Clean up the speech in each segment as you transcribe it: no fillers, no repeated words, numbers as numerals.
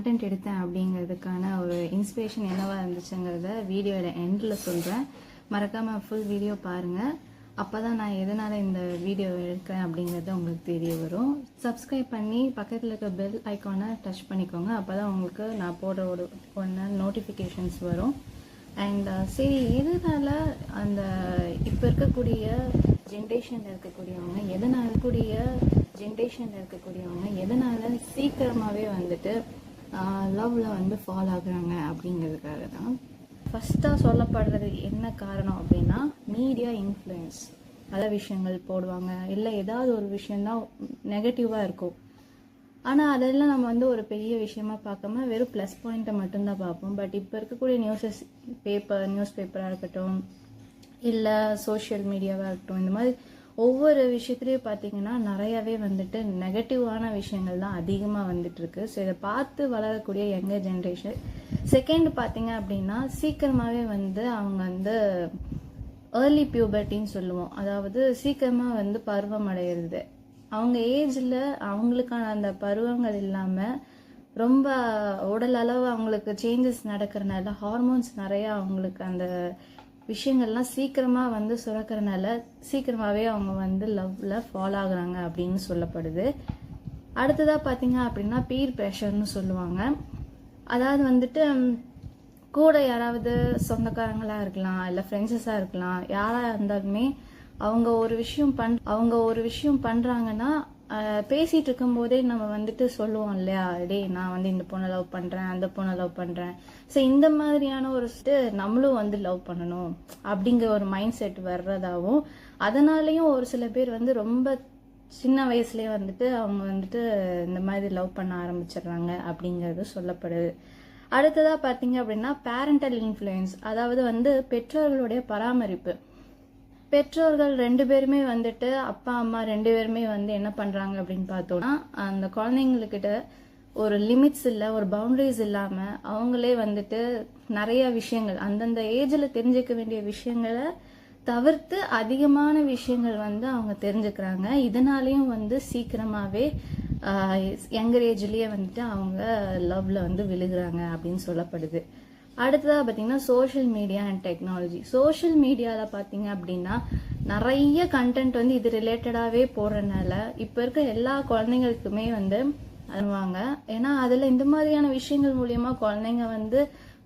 Content எடுத்தேன் அப்படிங்கிறதுக்கான ஒரு இன்ஸ்பிரேஷன் என்னவா இருந்துச்சுங்கிறத வீடியோட எண்டில் சொல்கிறேன். மறக்காமல் ஃபுல் வீடியோ பாருங்கள். அப்போ தான் நான் எதனால் இந்த வீடியோ எடுக்கிறேன் அப்படிங்கிறது உங்களுக்கு தெரிய வரும். சப்ஸ்கிரைப் பண்ணி பக்கத்தில் இருக்க பெல் ஐக்கானை டச் பண்ணிக்கோங்க. அப்போ தான் உங்களுக்கு நான் போடுற ஒன்று நோட்டிஃபிகேஷன்ஸ் வரும். அண்ட் சரி, எதனால் அந்த இப்போ இருக்கக்கூடிய ஜென்ரேஷனில் இருக்கக்கூடியவங்க எதனால் சீக்கிரமாகவே வந்துட்டு லவ்வில் வந்து ஃபால் ஆகுறாங்க அப்படிங்கிறதுக்காக தான். ஃபஸ்ட்டாக சொல்லப்படுறது என்ன காரணம் அப்படின்னா, மீடியா இன்ஃப்ளூயன்ஸ். பல விஷயங்கள் போடுவாங்க, இல்லை ஏதாவது ஒரு விஷயந்தான் நெகட்டிவாக இருக்கும். ஆனால் அதெல்லாம் நம்ம வந்து ஒரு பெரிய விஷயமா பார்க்காம வெறும் ப்ளஸ் பாயிண்ட்டை மட்டும்தான் பார்ப்போம். பட் இப்போ இருக்கக்கூடிய நியூஸ் பேப்பராக இருக்கட்டும், இல்லை சோஷியல் மீடியாவாக இருக்கட்டும், இந்த மாதிரி ஒவ்வொரு விஷயத்துலேயும் பார்த்தீங்கன்னா நிறையாவே வந்துட்டு நெகட்டிவான விஷயங்கள் தான் அதிகமாக வந்துட்டு இருக்கு. ஸோ இதை பார்த்து வளரக்கூடிய யங்கர் ஜென்ரேஷன் செகண்ட் பார்த்தீங்க அப்படின்னா, சீக்கிரமாகவே வந்து அவங்க வந்து ஏர்லி பியூபர்ட்டின்னு சொல்லுவோம். அதாவது சீக்கிரமாக வந்து பருவம் அடையிறது. அவங்க ஏஜில் அவங்களுக்கான அந்த பருவங்கள் இல்லாமல் ரொம்ப உடல் அளவு அவங்களுக்கு சேஞ்சஸ் நடக்கிறனால, ஹார்மோன்ஸ் நிறையா அவங்களுக்கு அந்த விஷயங்கள்லாம் சீக்கிரமாக வந்து சுரக்கிறனால சீக்கிரமாகவே அவங்க வந்து லவ்வில் ஃபாலோ ஆகுறாங்க அப்படின்னு சொல்லப்படுது. அடுத்ததாக பார்த்தீங்க அப்படின்னா, பீர் ப்ரெஷர்னு சொல்லுவாங்க. அதாவது வந்துட்டு கூட யாராவது சொந்தக்காரங்களாக இருக்கலாம், இல்லை ஃப்ரெண்ட்ஸஸாக இருக்கலாம், யாராக இருந்தாலுமே அவங்க ஒரு விஷயம் பண்ணுறாங்கன்னா பேசிகிட்டு இருக்கும்போதே நம்ம வந்துட்டு சொல்லுவோம் இல்லையா, டே நான் வந்து இந்த பொண்ணை லவ் பண்ணுறேன், அந்த பொண்ணை லவ் பண்ணுறேன். ஸோ இந்த மாதிரியான ஒரு நம்மளும் வந்து லவ் பண்ணணும் அப்படிங்கிற ஒரு மைண்ட் செட் வர்றதாகவும், அதனாலேயும் ஒரு சில பேர் வந்து ரொம்ப சின்ன வயசுலேயே வந்துட்டு அவங்க வந்துட்டு இந்த மாதிரி லவ் பண்ண ஆரம்பிச்சிடுறாங்க அப்படிங்கிறது சொல்லப்படுது. அடுத்ததாக பார்த்தீங்க அப்படின்னா, பேரண்டல் இன்ஃப்ளூயன்ஸ். அதாவது வந்து பெற்றோர்களுடைய பராமரிப்பு. பெற்றோர்கள் ரெண்டு பேருமே வந்துட்டு, அப்பா அம்மா ரெண்டு பேருமே வந்து என்ன பண்ணுறாங்க அப்படின்னு பார்த்தோன்னா, அந்த குழந்தைங்கக்கிட்ட ஒரு லிமிட்ஸ் இல்லை, ஒரு பவுண்டரிஸ் இல்லாமல் அவங்களே வந்துட்டு நிறைய விஷயங்கள் அந்தந்த ஏஜில் தெரிஞ்சுக்க வேண்டிய விஷயங்களை தவிர்த்து அதிகமான விஷயங்கள் வந்து அவங்க தெரிஞ்சுக்கிறாங்க. இதனாலேயும் வந்து சீக்கிரமாகவே யங்கர் ஏஜ்லேயே வந்துட்டு அவங்க லவ்வில் வந்து விழுகிறாங்க அப்படின்னு சொல்லப்படுது. அடுத்ததாக பார்த்தீங்கன்னா, social media and technology. Social மீடியாவில் பார்த்தீங்க அப்படின்னா நிறைய கண்டென்ட் வந்து இது ரிலேட்டடாகவே போடுறதுனால இப்போ இருக்க எல்லா குழந்தைங்களுக்குமே வந்து அனுவாங்க. ஏன்னா அதில் இந்த மாதிரியான விஷயங்கள் மூலியமாக குழந்தைங்க வந்து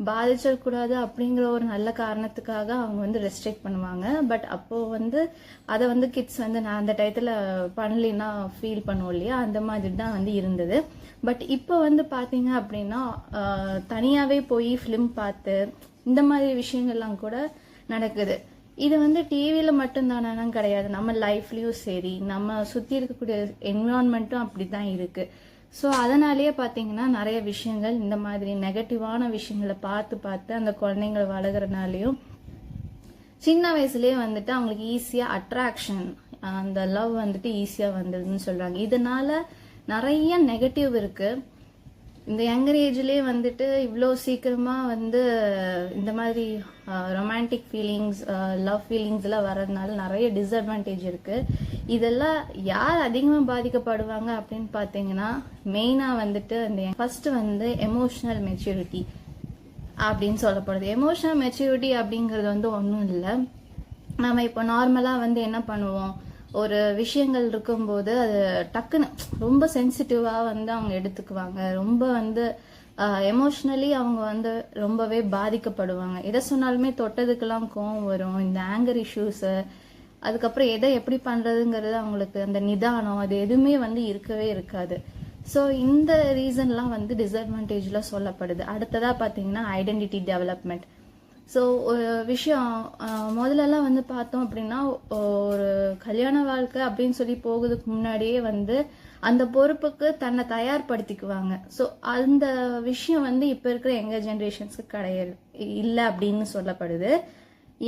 பாதிச்சிடக்கூடாது அப்படிங்கிற ஒரு நல்ல காரணத்துக்காக அவங்க வந்து ரெஸ்ட்ரிக்ட் பண்ணுவாங்க. பட் அப்போது வந்து அதை வந்து கிட்ஸ் வந்து நான் அந்த டயத்தில் பண்ணலின்னா ஃபீல் பண்ணுவோம் இல்லையா, அந்த மாதிரி தான் வந்து இருந்தது. பட் இப்போ வந்து பார்த்தீங்க அப்படின்னா தனியாகவே போய் ஃபிலிம் பார்த்து இந்த மாதிரி விஷயங்கள்லாம் கூட நடக்குது. இது வந்து டிவியில் மட்டும்தானா கிடையாது, நம்ம லைஃப்லேயும் சரி, நம்ம சுற்றி இருக்கக்கூடிய என்விரான்மெண்ட்டும் அப்படி தான் இருக்குது. ஸோ அதனாலேயே பார்த்தீங்கன்னா நிறைய விஷயங்கள் இந்த மாதிரி நெகட்டிவான விஷயங்களை பார்த்து அந்த குழந்தைங்களை வளர்குறனாலையும் சின்ன வயசுலேயே வந்துட்டு அவங்களுக்கு ஈஸியாக அட்ராக்ஷன், அந்த லவ் வந்துட்டு ஈஸியாக வந்ததுன்னு சொல்கிறாங்க. இதனால நிறைய நெகட்டிவ் இருக்குது. இந்த யங்கர் ஏஜ்லேயே வந்துட்டு இவ்வளோ சீக்கிரமாக வந்து இந்த மாதிரி ரொமான்டிக் ஃபீலிங்ஸ், லவ் ஃபீலிங்ஸ் எல்லாம் வர்றதுனால நிறைய டிஸ்அட்வான்டேஜ் இருக்குது. இதெல்லாம் யார் அதிகமாக பாதிக்கப்படுவாங்க அப்படின்னு பார்த்தீங்கன்னா, மெயினாக வந்துட்டு அந்த ஃபர்ஸ்ட் வந்து எமோஷனல் மெச்சூரிட்டி அப்படின்னு சொல்லப்படுது. எமோஷனல் மெச்சூரிட்டி அப்படிங்கிறது வந்து ஒன்றும் இல்லை. நம்ம இப்போ நார்மலாக வந்து என்ன பண்ணுவோம், ஒரு விஷயங்கள் இருக்கும்போது அது டக்குன்னு ரொம்ப சென்சிட்டிவாக வந்து அவங்க எடுத்துக்குவாங்க. ரொம்ப வந்து எமோஷ்னலி அவங்க வந்து ரொம்பவே பாதிக்கப்படுவாங்க. எதை சொன்னாலுமே தொட்டதுக்கெல்லாம் கோவம் வரும். இந்த ஆங்கர் இஷ்யூஸு, அதுக்கப்புறம் எதை எப்படி பண்ணுறதுங்கிறது அவங்களுக்கு அந்த நிதானம் அது எதுவுமே வந்து இருக்கவே இருக்காது. ஸோ இந்த ரீசன்லாம் வந்து டிஸ்அட்வான்டேஜில் சொல்லப்படுது. அடுத்ததாக பார்த்தீங்கன்னா, ஐடென்டிட்டி டெவலப்மெண்ட். ஸோ ஒரு விஷயம் முதல்லலாம் வந்து பார்த்தோம் அப்படின்னா, ஒரு கல்யாண வாழ்க்கை அப்படின்னு சொல்லி போகிறதுக்கு முன்னாடியே வந்து அந்த பொறுப்புக்கு தன்னை தயார்படுத்திக்குவாங்க. ஸோ அந்த விஷயம் வந்து இப்போ இருக்கிற யங்கர் ஜென்ரேஷன்ஸ்க்கு கிடையாது, இல்லை அப்படின்னு சொல்லப்படுது.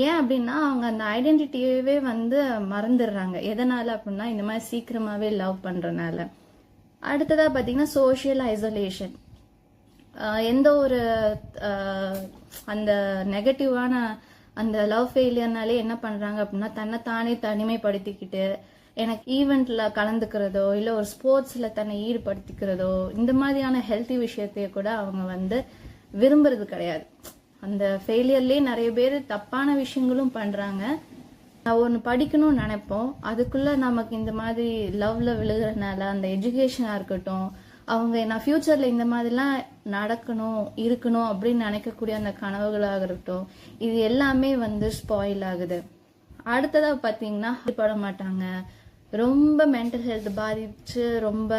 ஏன் அப்படின்னா, அவங்க அந்த ஐடென்டிட்டியவே வந்து மறந்துடுறாங்க. எதனால் அப்படின்னா, இந்த மாதிரி சீக்கிரமாகவே லவ் பண்ணுறனால. அடுத்ததாக பார்த்தீங்கன்னா, சோஷியல் ஐசோலேஷன். எந்த ஒரு அந்த நெகட்டிவான அந்த லவ் ஃபெயிலியர்னாலே என்ன பண்ணுறாங்க அப்படின்னா, தன்னைத்தானே தனிமைப்படுத்திக்கிட்டு எனக்கு ஈவெண்ட்ல கலந்துக்கிறதோ இல்லை ஒரு ஸ்போர்ட்ஸ்ல தன்னை ஈடுபடுத்திக்கிறதோ இந்த மாதிரியான ஹெல்த்தி விஷயத்தைய கூட அவங்க வந்து விரும்புறது கிடையாது. அந்த ஃபெயிலியர்லயே நிறைய பேர் தப்பான விஷயங்களும் பண்றாங்க. நான் ஒன்று படிக்கணும்னு நினைப்போம், அதுக்குள்ள நமக்கு இந்த மாதிரி லவ்ல விழுகிறதுனால அந்த எஜுகேஷனா இருக்கட்டும், அவங்க நான் ஃபியூச்சர்ல இந்த மாதிரிலாம் நடக்கணும் இருக்கணும் அப்படின்னு நினைக்கக்கூடிய அந்த கனவுகளாக இருக்கட்டும், இது எல்லாமே வந்து ஸ்பாயில் ஆகுது. அடுத்ததா பாத்தீங்கன்னா பட மாட்டாங்க, ரொம்ப மென்டல் ஹெல்த் பாதிச்சு ரொம்ப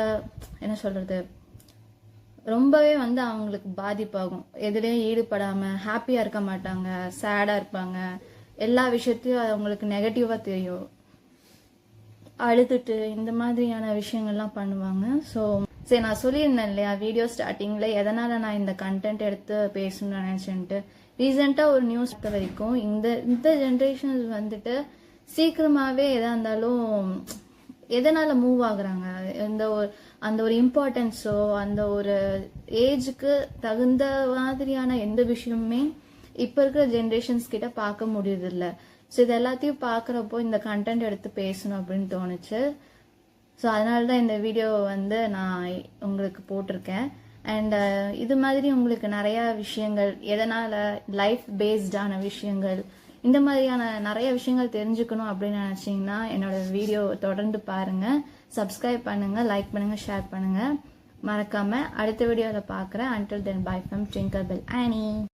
என்ன சொல்றது ரொம்பவே வந்து அவங்களுக்கு பாதிப்பாகும். எதுலேயும் ஈடுபடாம ஹாப்பியா இருக்க மாட்டாங்க, சேடா இருப்பாங்க, எல்லா விஷயத்தையும் அவங்களுக்கு நெகட்டிவா தெரியும், அழுதுட்டு இந்த மாதிரியான விஷயங்கள்லாம் பண்ணுவாங்க. ஸோ சரி, நான் சொல்லியிருந்தேன் இல்லையா வீடியோ ஸ்டார்டிங்ல எதனால நான் இந்த கண்டென்ட் எடுத்து பேசணும்னு நினைச்சேன்ட்டு. ரீசெண்டா ஒரு நியூஸ் வரைக்கும் இந்த ஜென்ரேஷன் வந்துட்டு சீக்கிரமாவே எதா இருந்தாலும் எதனால மூவ் ஆகுறாங்க, அந்த ஒரு இம்பார்ட்டன்ஸோ அந்த ஒரு ஏஜுக்கு தகுந்த மாதிரியான எந்த விஷயமுமே இப்ப இருக்கிற ஜென்ரேஷன்ஸ் கிட்ட பார்க்க முடியுது இல்ல. ஸோ இது எல்லாத்தையும் பாக்குறப்போ இந்த கண்டென்ட் எடுத்து பேசணும் அப்படின்னு தோணுச்சு. ஸோ அதனாலதான் இந்த வீடியோ வந்து நான் உங்களுக்கு போட்டிருக்கேன். அண்ட் இது மாதிரி உங்களுக்கு நிறைய விஷயங்கள், எதனால லைஃப் பேஸ்டான விஷயங்கள், இந்த மாதிரியான நிறைய விஷயங்கள் தெரிஞ்சுக்கணும் அப்படின்னு நினைச்சீங்கன்னா என்னோட வீடியோ தொடர்ந்து பாருங்க, சப்ஸ்கிரைப் பண்ணுங்க, லைக் பண்ணுங்க, ஷேர் பண்ணுங்க. மறக்காம அடுத்த வீடியோல பாக்குறேன். Until then, bye from Twinkle Bell Annie.